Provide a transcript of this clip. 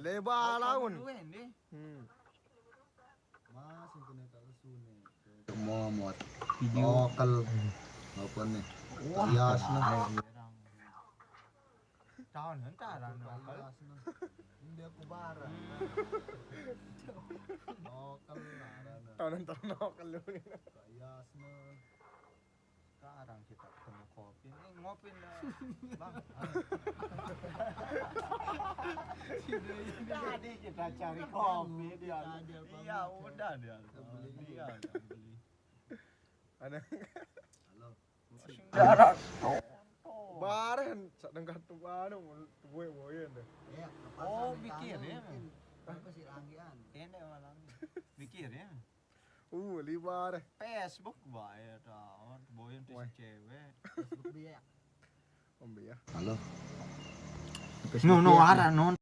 lebar laun. Mas itu nih kalau sune. Momot. Lokal. Apa nih? Hias nah. Tahun hentaran lokal. Dia aku barang. Lokal lah. Tahun lokal lu. Hias nah. Sekarang kita ketemu kopi. Ini ngopi dah. Bang. Tadi kita cari kopi dia. Iya udah dia. Dia beli. Ada Halo. Jarak. baren sak dengkat tu anu boy-boyen deh. Ya, Oh mikir ya. Apa sih langgian? Ini malam. Mikir ya. Libar. Facebook bae tahun boyen tuh si cewek. Facebook dia. Om ya. Halo. No, ara non